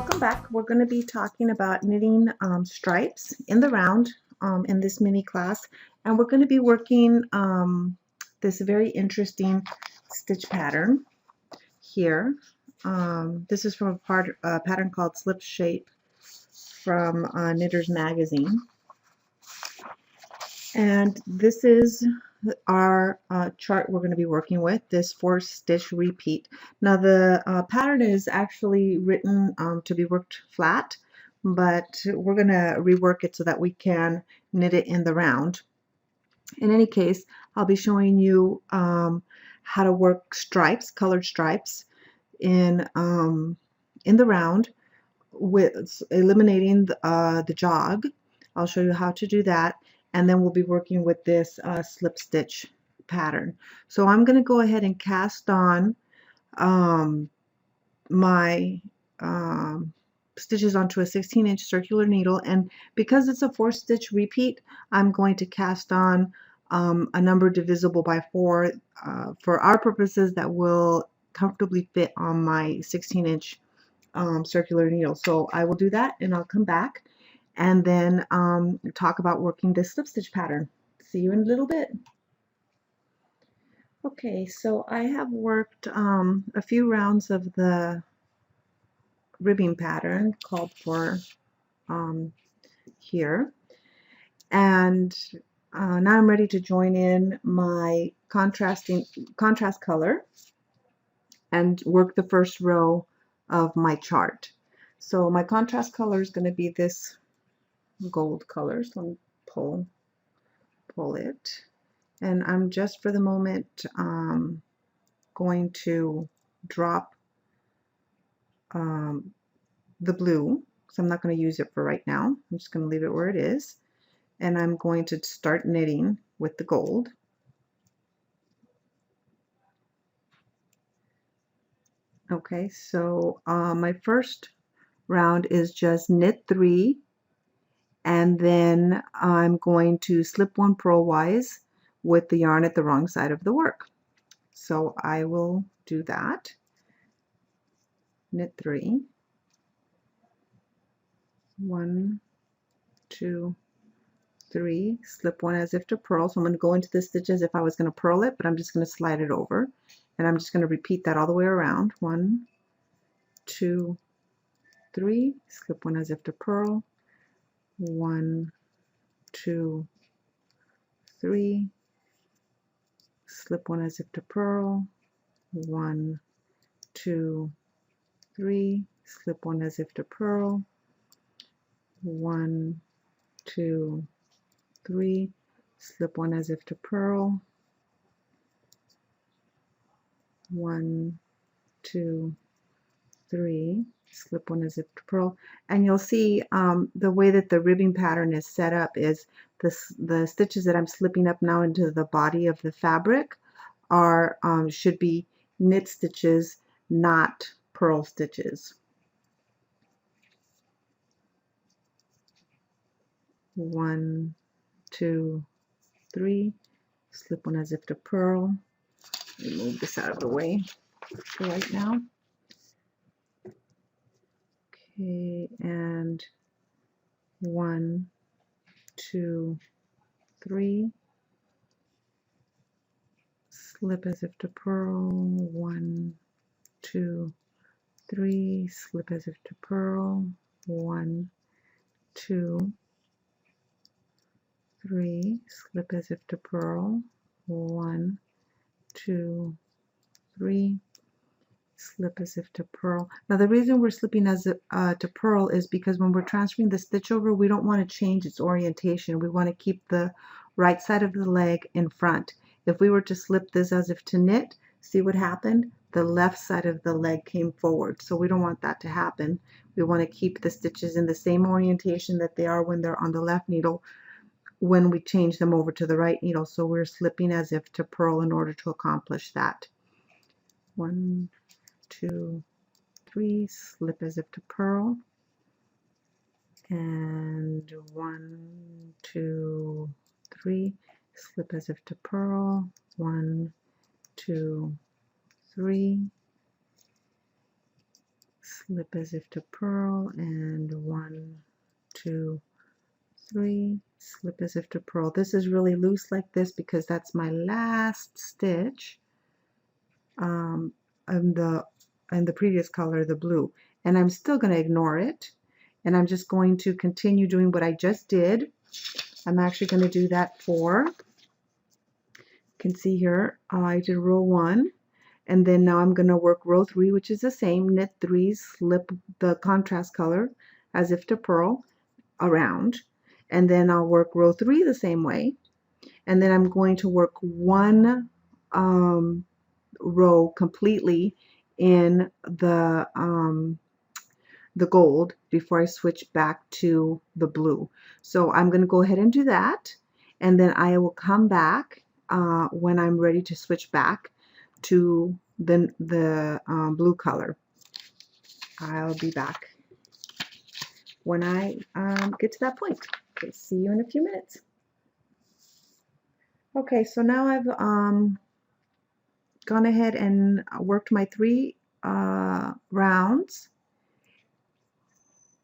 Welcome back. We're going to be talking about knitting stripes in the round in this mini class, and we're going to be working this very interesting stitch pattern here. This is from a pattern called Slip Shape from Knitter's Magazine, and this is our chart we're going to be working with, this 4-stitch repeat. Now the pattern is actually written to be worked flat, but we're going to rework it so that we can knit it in the round. In any case, I'll be showing you how to work stripes, colored stripes in the round with eliminating the jog. I'll show you how to do that, and then we'll be working with this slip stitch pattern. So I'm going to go ahead and cast on my stitches onto a 16-inch circular needle, and because it's a 4-stitch repeat, I'm going to cast on a number divisible by 4 for our purposes that will comfortably fit on my 16-inch circular needle. So I will do that, and I'll come back and then talk about working this slip stitch pattern. See you in a little bit. Okay, so I have worked a few rounds of the ribbing pattern called for here, and now I'm ready to join in my contrast color and work the first row of my chart. So my contrast color is going to be this gold color. So let me pull it, and I'm just for the moment going to drop the blue, so I'm not going to use it for right now. I'm just going to leave it where it is, and I'm going to start knitting with the gold. Okay, so my first round is just knit 3, and then I'm going to slip 1 purlwise with the yarn at the wrong side of the work. So I will do that. Knit 3, 1, 2, 3, slip 1 as if to purl. So I'm going to go into the stitch as if I was going to purl it, but I'm just going to slide it over, and I'm just going to repeat that all the way around. 1, 2, 3, slip 1 as if to purl. 1, 2, 3, slip 1 as if to purl. 1, 2, 3, slip 1 as if to purl. 1, 2, 3, slip 1 as if to purl. 1, 2, 3, slip 1 as if to purl. And you'll see the way that the ribbing pattern is set up is the stitches that I'm slipping up now into the body of the fabric are should be knit stitches, not purl stitches. 1, 2, 3, slip 1 as if to purl. Let me move this out of the way for right now. Okay, and 1, 2, 3, slip as if to purl. 1, 2, 3, slip as if to purl. 1, 2, 3, slip as if to purl. 1, 2, 3, slip as if to purl. Now the reason we're slipping as to purl is because when we're transferring the stitch over, we don't want to change its orientation. We want to keep the right side of the leg in front. If we were to slip this as if to knit, see what happened? The left side of the leg came forward. So we don't want that to happen. We want to keep the stitches in the same orientation that they are when they're on the left needle when we change them over to the right needle. So we're slipping as if to purl in order to accomplish that. 1, 2, 3, slip as if to purl. And 1, 2, 3, slip as if to purl. 1, 2, 3, slip as if to purl, and 1, 2, 3, slip as if to purl. This is really loose like this because that's my last stitch in the previous color, the blue, and I'm still going to ignore it, and I'm just going to continue doing what I just did. I'm actually going to do that for, you can see here, I did row 1, and then now I'm going to work row 3, which is the same, knit 3, slip the contrast color as if to purl around, and then I'll work row 3 the same way, and then I'm going to work one row completely in the gold before I switch back to the blue. So I'm going to go ahead and do that, and then I will come back when I'm ready to switch back to the blue color. I'll be back when I get to that point. Okay, see you in a few minutes. Okay, so now I've gone ahead and worked my 3 rounds,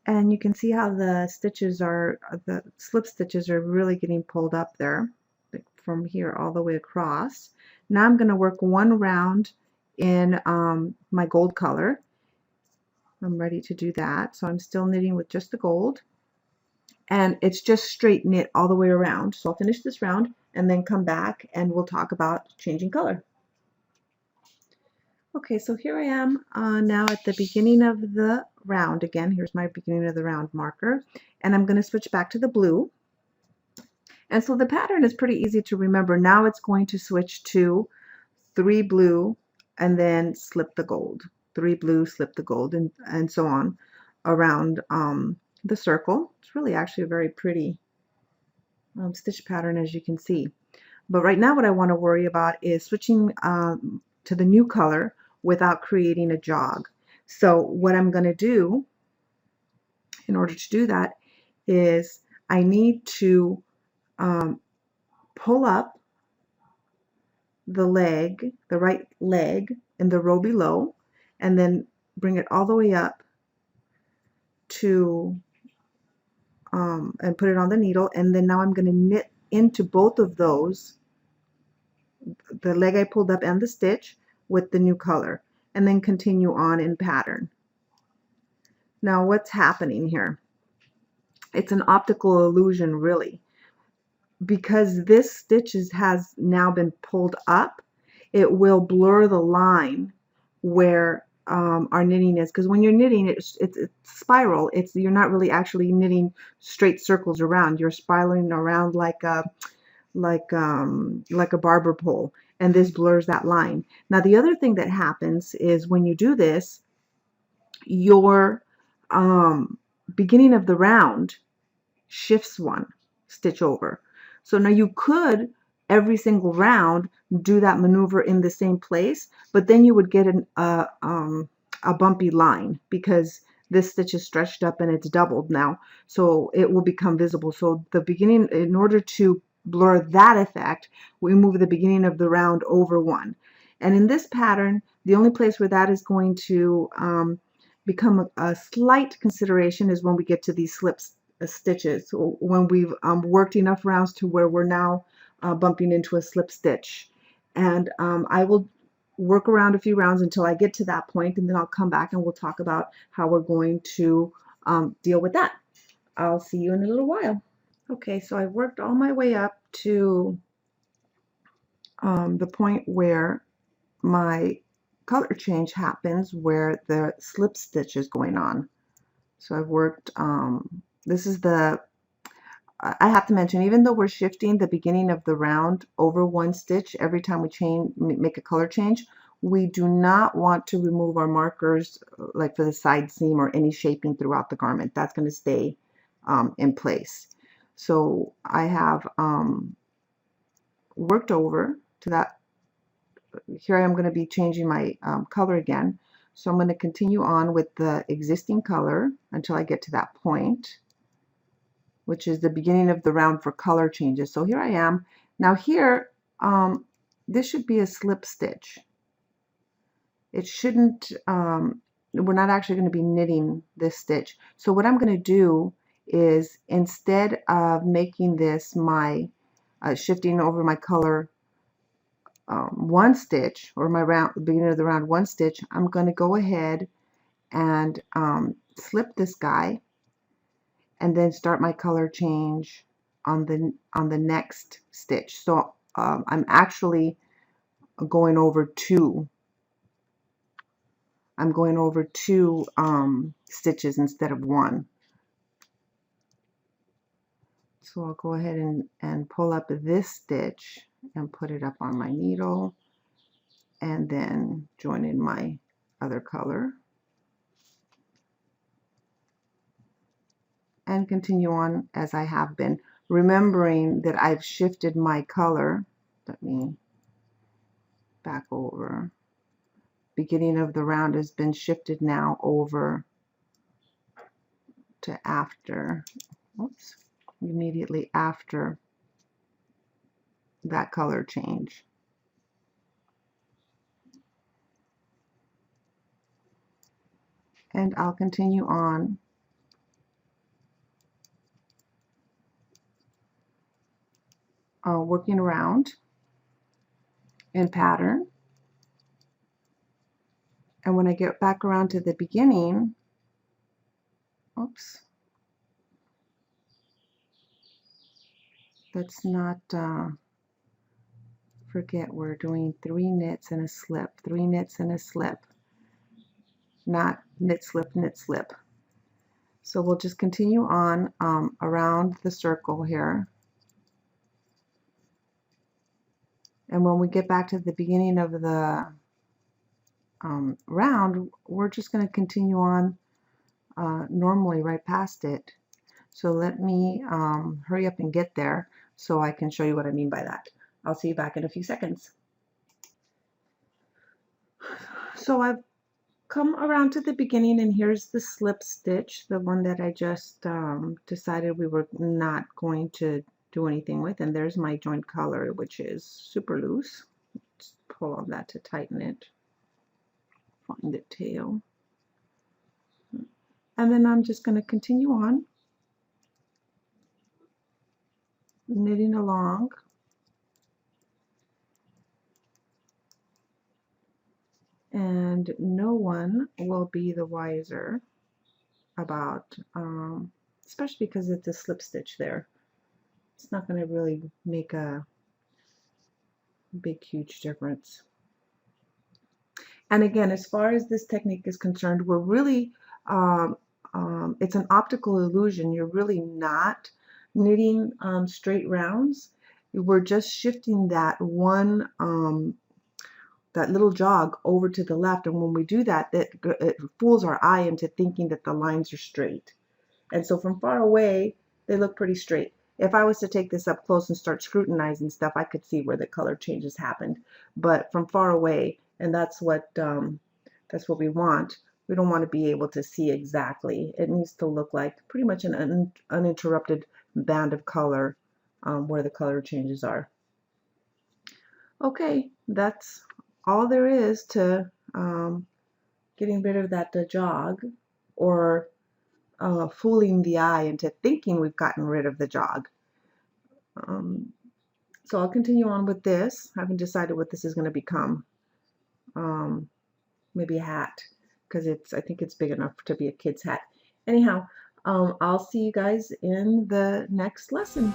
and you can see how the stitches are, the slip stitches are really getting pulled up there from here all the way across. Now I'm going to work 1 round in my gold color. I'm ready to do that, so I'm still knitting with just the gold, and it's just straight knit all the way around. So I'll finish this round and then come back and we'll talk about changing color. Okay, so here I am now at the beginning of the round again. Here's my beginning of the round marker, and I'm going to switch back to the blue. And so the pattern is pretty easy to remember. Now it's going to switch to 3 blue and then slip the gold. 3 blue, slip the gold, and so on around the circle. It's really actually a very pretty stitch pattern, as you can see. But right now what I want to worry about is switching to the new color without creating a jog. So what I'm going to do in order to do that is I need to pull up the leg, the right leg in the row below, and then bring it all the way up to and put it on the needle, and then now I'm going to knit into both of those, the leg I pulled up and the stitch, with the new color, and then continue on in pattern. Now what's happening here? It's an optical illusion, really, because this stitch has now been pulled up. It will blur the line where our knitting is, because when you're knitting it's spiral. You're not really actually knitting straight circles around. You're spiraling around like a barber pole, and this blurs that line. Now the other thing that happens is when you do this, your beginning of the round shifts 1 stitch over. So now you could every single round do that maneuver in the same place, but then you would get a bumpy line because this stitch is stretched up and it's doubled now, so it will become visible. So the beginning, in order to blur that effect, we move the beginning of the round over 1. And in this pattern, the only place where that is going to become a slight consideration is when we get to these slip stitches, when we've worked enough rounds to where we're now bumping into a slip stitch. And I will work around a few rounds until I get to that point, and then I'll come back and we'll talk about how we're going to deal with that. I'll see you in a little while. Okay, so I've worked all my way up to the point where my color change happens, where the slip stitch is going on. So I've worked, this is the, I have to mention, even though we're shifting the beginning of the round over 1 stitch every time we make a color change, we do not want to remove our markers like for the side seam or any shaping throughout the garment. That's going to stay in place. So I have worked over to that. Here I am going to be changing my color again. So I'm going to continue on with the existing color until I get to that point, which is the beginning of the round for color changes. So here I am. Now here, this should be a slip stitch. It shouldn't we're not actually going to be knitting this stitch. So what I'm going to do is, instead of making this my shifting over my color one stitch, or my round, beginning of the round one stitch, I'm going to go ahead and slip this guy and then start my color change on the next stitch. So I'm actually going over two. I'm going over two stitches instead of one. So I'll go ahead and pull up this stitch and put it up on my needle, and then join in my other color and continue on as I have been, remembering that I've shifted my color. Let me back over. Beginning of the round has been shifted now over to after, oops, immediately after that color change. And I'll continue on working around in pattern. And when I get back around to the beginning, oops, let's not forget we're doing 3 knits and a slip, 3 knits and a slip, not knit, slip, knit, slip. So we'll just continue on around the circle here. And when we get back to the beginning of the round, we're just going to continue on normally right past it. So let me hurry up and get there so I can show you what I mean by that. I'll see you back in a few seconds. So I've come around to the beginning, and here's the slip stitch, the one that I just decided we were not going to do anything with. And there's my joint color, which is super loose. Let's pull on that to tighten it. Find the tail. And then I'm just going to continue on knitting along. And no one will be the wiser about, especially because it's a slip stitch there. It's not going to really make a big, huge difference. And again, as far as this technique is concerned, we're really, it's an optical illusion. You're really not knitting straight rounds. We're just shifting that one, that little jog over to the left. And when we do that, it fools our eye into thinking that the lines are straight. And so from far away, they look pretty straight. If I was to take this up close and start scrutinizing stuff, I could see where the color changes happened. But from far away, and that's what we want. We don't want to be able to see exactly. It needs to look like pretty much an uninterrupted band of color where the color changes are. Okay, that's all there is to getting rid of that jog, or fooling the eye into thinking we've gotten rid of the jog. So I'll continue on with this. I haven't decided what this is going to become. Maybe a hat, because I think it's big enough to be a kid's hat. Anyhow, I'll see you guys in the next lesson.